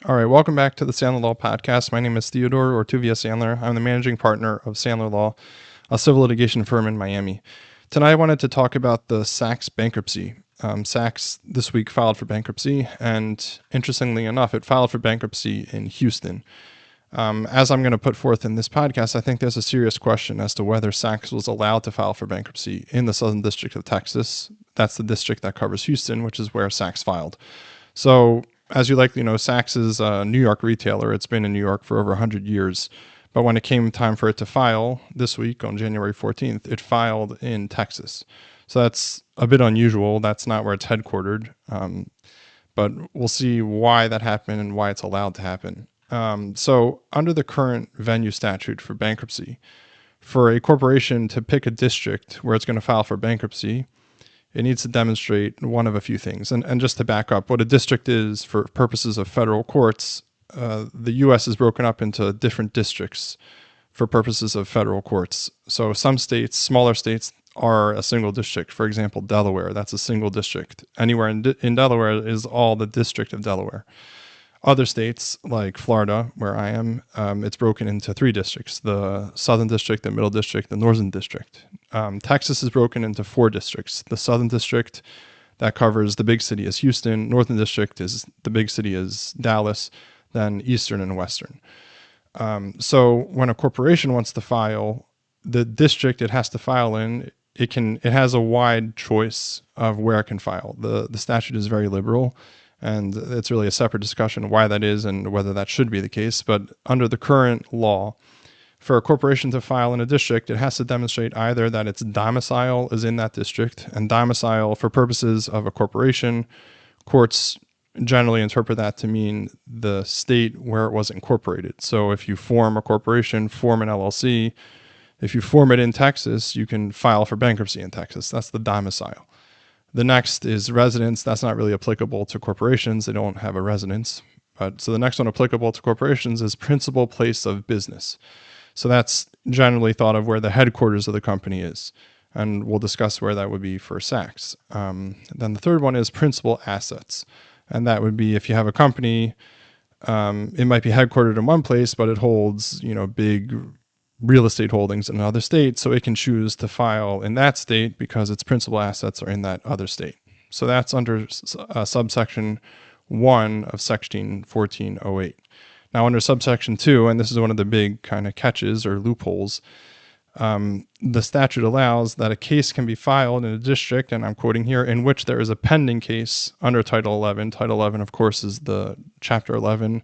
All right, welcome back to the Sandler Law Podcast. My name is Theodore Ortuvia Sandler. I'm the managing partner of Sandler Law, a civil litigation firm in Miami. Tonight, I wanted to talk about the Saks bankruptcy. Saks this week filed for bankruptcy, and interestingly enough, it filed for bankruptcy in Houston. As I'm going to put forth in this podcast, I think there's a serious question as to whether Saks was allowed to file for bankruptcy in the Southern District of Texas. That's the district that covers Houston, which is where Saks filed. So, as you likely know, Saks is a New York retailer. It's been in New York for over 100 years. But when it came time for it to file this week on January 14th, it filed in Texas. So that's a bit unusual. That's not where it's headquartered. But we'll see why that happened and why it's allowed to happen. So under the current venue statute for bankruptcy, for a corporation to pick a district where it's going to file for bankruptcy, it needs to demonstrate one of a few things. And just to back up, what a district is for purposes of federal courts, the U.S. is broken up into different districts for purposes of federal courts. So some states, smaller states, are a single district. For example, Delaware, that's a single district. Anywhere in Delaware is all the District of Delaware. Other states, like Florida, where I am, it's broken into three districts: the Southern District, the Middle District, the Northern District. Texas is broken into four districts: the Southern District, that covers the big city is Houston; Northern District is the big city is Dallas; then Eastern and Western. So when a corporation wants to file, the district it has to file in, it has a wide choice of where it can file. The statute is very liberal. And it's really a separate discussion of why that is and whether that should be the case. But under the current law, for a corporation to file in a district, it has to demonstrate either that its domicile is in that district, and domicile for purposes of a corporation, courts generally interpret that to mean the state where it was incorporated. So if you form a corporation, form an LLC, if you form it in Texas, you can file for bankruptcy in Texas. That's the domicile. The next is residence. That's not really applicable to corporations. They don't have a residence. So the next one applicable to corporations is principal place of business. So that's generally thought of where the headquarters of the company is. And we'll discuss where that would be for Saks. Then the third one is principal assets. And that would be if you have a company, it might be headquartered in one place, but it holds, big real estate holdings in another state, so it can choose to file in that state because its principal assets are in that other state. So that's under subsection 1 of section 1408. Now under subsection 2, and this is one of the big kind of catches or loopholes, the statute allows that a case can be filed in a district, and I'm quoting here, in which there is a pending case under Title 11. Title 11, of course, is the Chapter 11.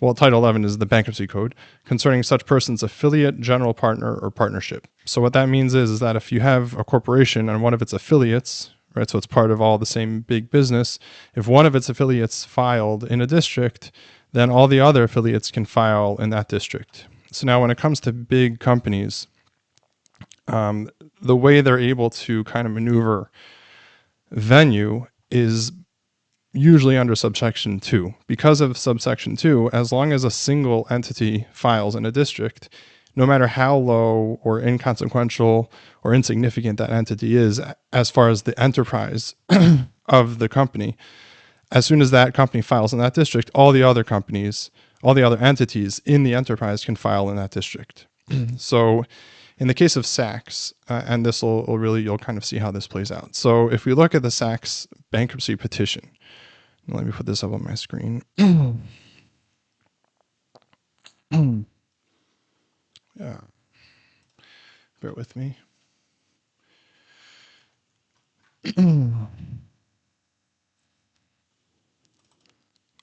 Well, Title 11 is the bankruptcy code concerning such person's affiliate, general partner, or partnership. So what that means is that if you have a corporation and one of its affiliates, right, so it's part of all the same big business, if one of its affiliates filed in a district, then all the other affiliates can file in that district. So now when it comes to big companies, the way they're able to kind of maneuver venue is usually under subsection 2. Because of subsection 2, as long as a single entity files in a district, no matter how low or inconsequential or insignificant that entity is as far as the enterprise of the company, as soon as that company files in that district, all the other companies, all the other entities in the enterprise can file in that district. So in the case of Saks, and this will really, you'll kind of see how this plays out. So if we look at the Saks bankruptcy petition, let me put this up on my screen. Yeah. Bear with me.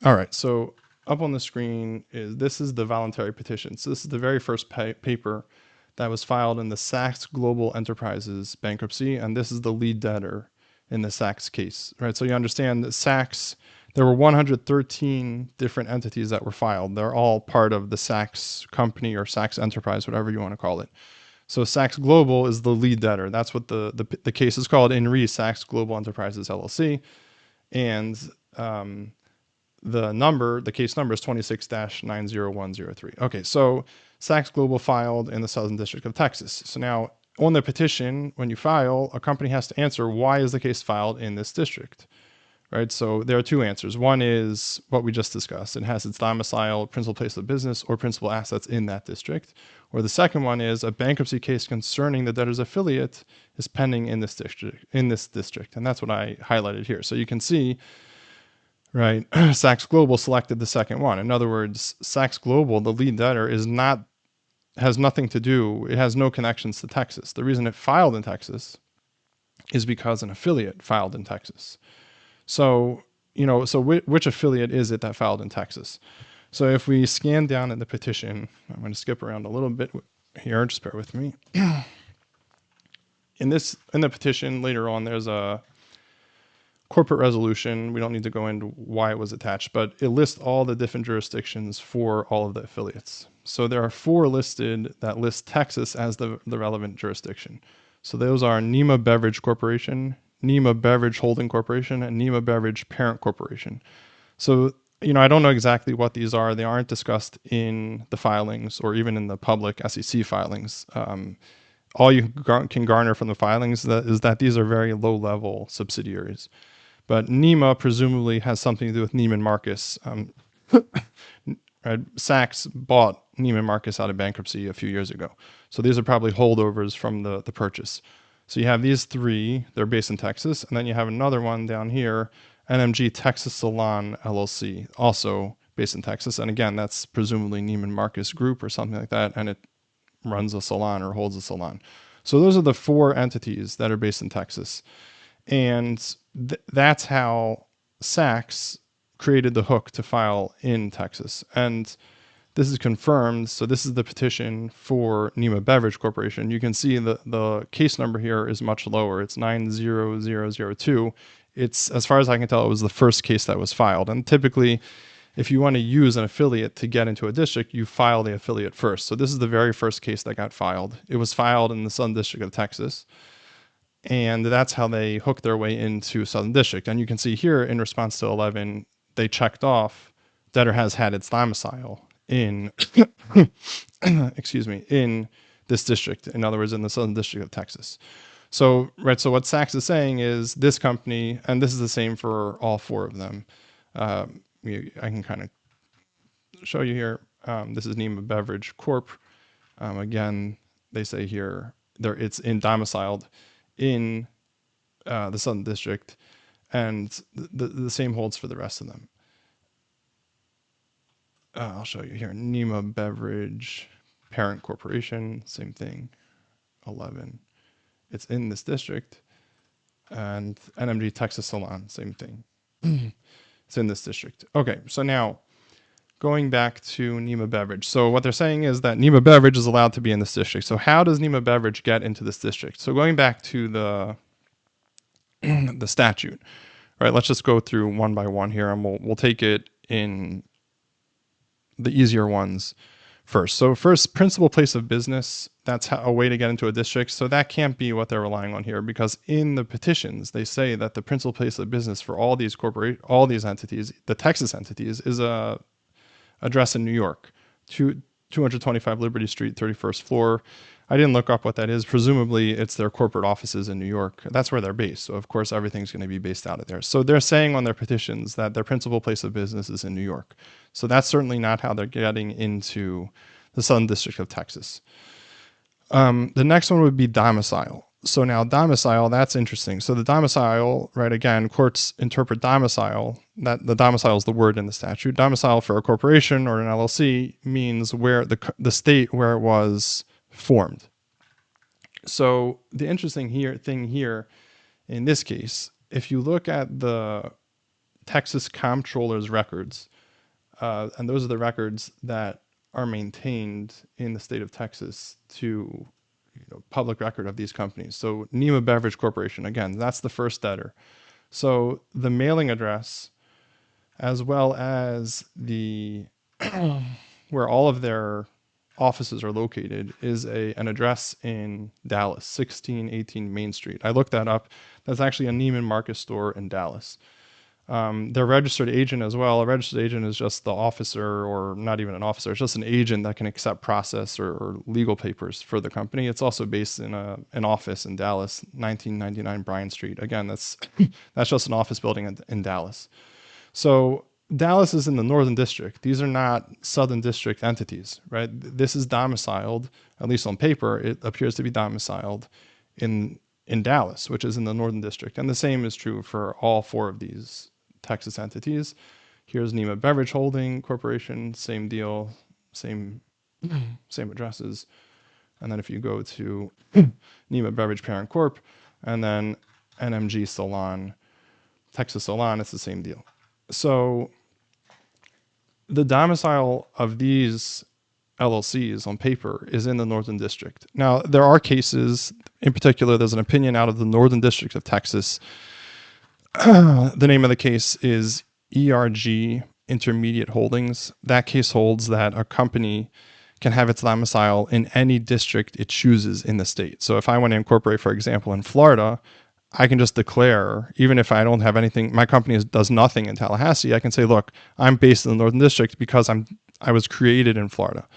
All right, so up on the screen this is the voluntary petition. So this is the very first paper that was filed in the Saks Global Enterprises bankruptcy, and this is the lead debtor in the Saks case, right? So you understand that Saks, there were 113 different entities that were filed. They're all part of the Saks company or Saks enterprise, whatever you want to call it. So Saks Global is the lead debtor. That's what the case is called, in re Saks Global Enterprises LLC. And the case number is 26-90103. Okay, so Saks Global filed in the Southern District of Texas. So now on the petition, when you file, a company has to answer, why is the case filed in this district? right? So there are two answers. One is what we just discussed. It has its domicile, principal place of business, or principal assets in that district. Or the second one is a bankruptcy case concerning the debtor's affiliate is pending in this district. And that's what I highlighted here. So you can see, right, Saks Global selected the second one. In other words, Saks Global, the lead debtor, has nothing to do, it has no connections to Texas. The reason it filed in Texas is because an affiliate filed in Texas. So, which affiliate is it that filed in Texas? So if we scan down in the petition, I'm going to skip around a little bit here, just bear with me. In the petition later on, there's a corporate resolution. We don't need to go into why it was attached, but it lists all the different jurisdictions for all of the affiliates. So there are 4 listed that list Texas as the relevant jurisdiction. So those are Nema Beverage Corporation, Nema Beverage Holding Corporation, and Nema Beverage Parent Corporation. So, I don't know exactly what these are. They aren't discussed in the filings or even in the public SEC filings. All you can garner from the filings is that these are very low-level subsidiaries. But Nema presumably has something to do with Neiman Marcus. Saks bought Neiman Marcus out of bankruptcy a few years ago. So these are probably holdovers from the purchase. So you have these 3, they're based in Texas. And then you have another one down here, NMG Texas Salon LLC, also based in Texas. And again, that's presumably Neiman Marcus Group or something like that. And it runs a salon or holds a salon. So those are the 4 entities that are based in Texas. And that's how Saks created the hook to file in Texas. And this is confirmed. So this is the petition for Nema Beverage Corporation. You can see the case number here is much lower. It's 90002. It's, as far as I can tell, it was the first case that was filed. And typically, if you want to use an affiliate to get into a district, you file the affiliate first. So this is the very first case that got filed. It was filed in the Southern District of Texas. And that's how they hooked their way into Southern District. And you can see here in response to 11, they checked off debtor has had its domicile in, in this district. In other words, in the Southern District of Texas. So, right. So what Saks is saying is this company, and this is the same for all 4 of them. I can kind of show you here. This is Nema Beverage Corp. Again, they say here it's domiciled in the Southern District, and the same holds for the rest of them. I'll show you here. Nema Beverage Parent Corporation, same thing, 11. It's in this district. And NMG Texas Salon, same thing. It's in this district. Okay, so now going back to Nema Beverage. So what they're saying is that Nema Beverage is allowed to be in this district. So how does Nema Beverage get into this district? So going back to the statute, right? Let's just go through one by one here, and we'll take it in the easier ones first. So first, principal place of business. That's a way to get into a district. So that can't be what they're relying on here, because in the petitions they say that the principal place of business for all these entities, the Texas entities, is a address in New York, 225 Liberty Street, 31st floor. I didn't look up what that is. Presumably it's their corporate offices in New York. That's where they're based. So of course everything's going to be based out of there. So they're saying on their petitions that their principal place of business is in New York. So that's certainly not how they're getting into the Southern District of Texas. The next one would be domicile. So now domicile, that's interesting. So the domicile, right, again, courts interpret domicile, that the domicile is the word in the statute. Domicile for a corporation or an LLC means where the state where it was formed. So the interesting thing here in this case, if you look at the Texas Comptroller's records, and those are the records that are maintained in the state of Texas to public record of these companies. So Nema Beverage Corporation, again, that's the first debtor. So the mailing address, as well as the where all of their offices are located, is an address in Dallas, 1618 Main Street. I looked that up. That's actually a Neiman Marcus store in Dallas. They're registered agent as well. A registered agent is just the officer, or not even an officer. It's just an agent that can accept process or legal papers for the company. It's also based in an office in Dallas, 1999 Bryant Street. Again, that's just an office building in Dallas. So Dallas is in the Northern District. These are not Southern District entities, right? This is domiciled, at least on paper, it appears to be domiciled in Dallas, which is in the Northern District. And the same is true for all four of these Texas entities. Here's Nema Beverage Holding Corporation, same deal, same addresses. And then if you go to Nema Beverage Parent Corp, and then NMG Salon, Texas Salon, it's the same deal. So the domicile of these LLCs on paper is in the Northern District. Now, there are cases, in particular, there's an opinion out of the Northern District of Texas. The name of the case is ERG Intermediate Holdings. That case holds that a company can have its domicile in any district it chooses in the state. So if I want to incorporate, for example, in Florida, I can just declare, even if I don't have anything, my company does nothing in Tallahassee, I can say, look, I'm based in the Northern District because I was created in Florida.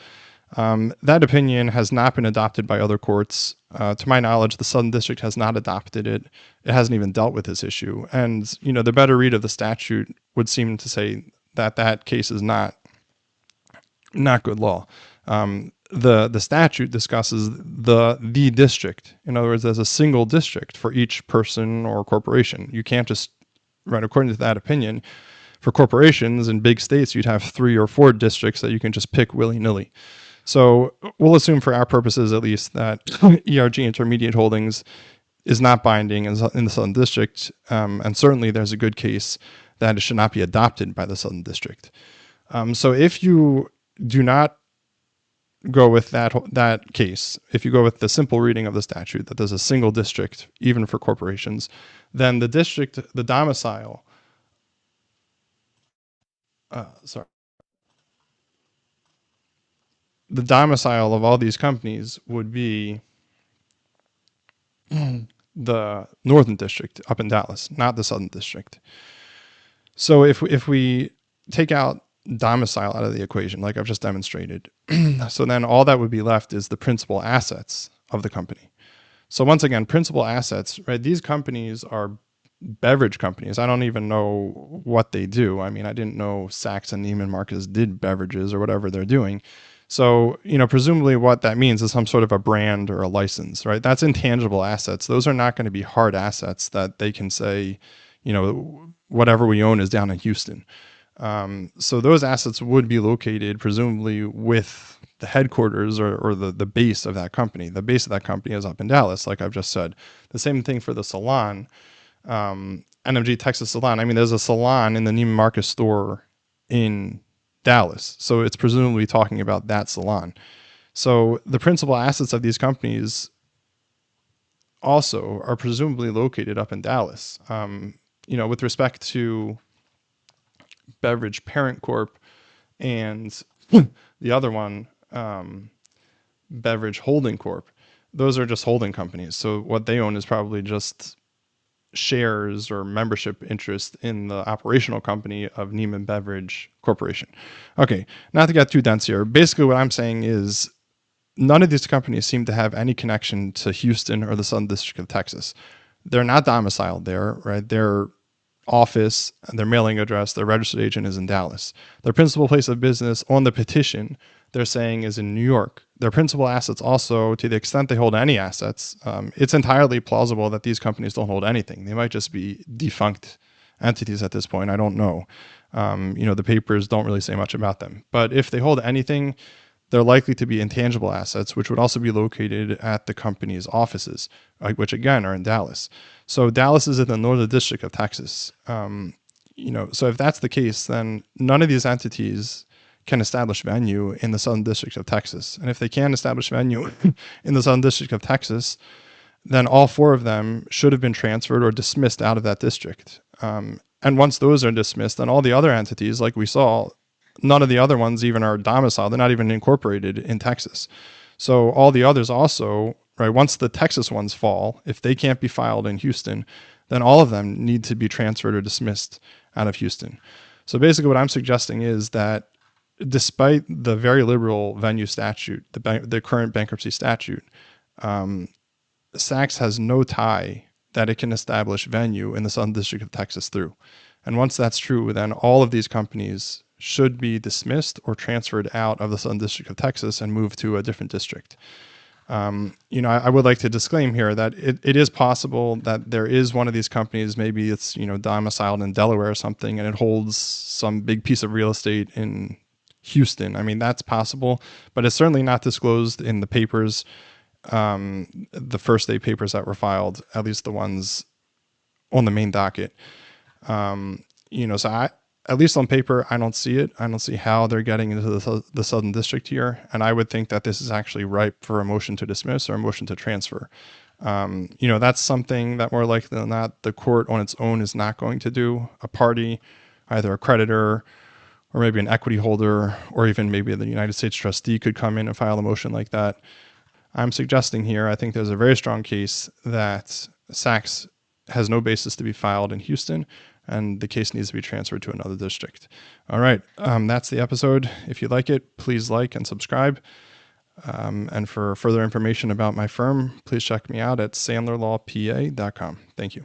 That opinion has not been adopted by other courts. To my knowledge, the Southern District has not adopted it. It hasn't even dealt with this issue. And, the better read of the statute would seem to say that that case is not good law. The statute discusses the district. In other words, there's a single district for each person or corporation. You can't just, right, according to that opinion, for corporations in big states, you'd have 3 or 4 districts that you can just pick willy-nilly. So we'll assume for our purposes, at least, that ERG Intermediate Holdings is not binding in the Southern District. And certainly there's a good case that it should not be adopted by the Southern District. So if you do not go with that case, if you go with the simple reading of the statute that there's a single district, even for corporations, then the domicile, the domicile of all these companies would be the Northern District up in Dallas, not the Southern District. So if we take out domicile out of the equation, like I've just demonstrated, so then all that would be left is the principal assets of the company. So once again, principal assets, right? These companies are beverage companies. I don't even know what they do. I mean, I didn't know Saks and Neiman Marcus did beverages or whatever they're doing. So, presumably what that means is some sort of a brand or a license, right? That's intangible assets. Those are not going to be hard assets that they can say, whatever we own is down in Houston. So those assets would be located presumably with the headquarters or the base of that company. The base of that company is up in Dallas, like I've just said. The same thing for the salon, NMG Texas Salon. I mean, there's a salon in the Neiman Marcus store in Dallas. So it's presumably talking about that salon. So the principal assets of these companies also are presumably located up in Dallas. With respect to Beverage Parent Corp and the other one, Beverage Holding Corp, those are just holding companies. So what they own is probably just shares or membership interest in the operational company of Neiman Beverage Corporation. Okay, not to get too dense here. Basically what I'm saying is none of these companies seem to have any connection to Houston or the Southern District of Texas. They're not domiciled there, right? Their office, their mailing address, their registered agent is in Dallas. Their principal place of business on the petition, they're saying, is in New York. Their principal assets also, to the extent they hold any assets, it's entirely plausible that these companies don't hold anything. They might just be defunct entities at this point. I don't know. The papers don't really say much about them. But if they hold anything, they're likely to be intangible assets, which would also be located at the company's offices, which again are in Dallas. So Dallas is in the Northern District of Texas. So if that's the case, then none of these entities can establish venue in the Southern District of Texas. And if they can establish venue in the Southern District of Texas, then all 4 of them should have been transferred or dismissed out of that district. And once those are dismissed, then all the other entities, like we saw, none of the other ones even are domiciled. They're not even incorporated in Texas. So all the others also, right, once the Texas ones fall, if they can't be filed in Houston, then all of them need to be transferred or dismissed out of Houston. So basically what I'm suggesting is that despite the very liberal venue statute, the current bankruptcy statute, Sachs has no tie that it can establish venue in the Southern District of Texas through. And once that's true, then all of these companies should be dismissed or transferred out of the Southern District of Texas and moved to a different district. I would like to disclaim here that it is possible that there is one of these companies, maybe it's, domiciled in Delaware or something, and it holds some big piece of real estate in Houston. I mean, that's possible, but it's certainly not disclosed in the papers, the first day papers that were filed, at least the ones on the main docket. So at least on paper, I don't see it. I don't see how they're getting into the Southern District here. And I would think that this is actually ripe for a motion to dismiss or a motion to transfer. That's something that more likely than not, the court on its own is not going to do. A party, either a creditor or maybe an equity holder, or even maybe the United States trustee could come in and file a motion like that. I'm suggesting here, I think there's a very strong case that Sachs has no basis to be filed in Houston, and the case needs to be transferred to another district. All right, that's the episode. If you like it, please like and subscribe. And for further information about my firm, please check me out at sandlerlawpa.com. Thank you.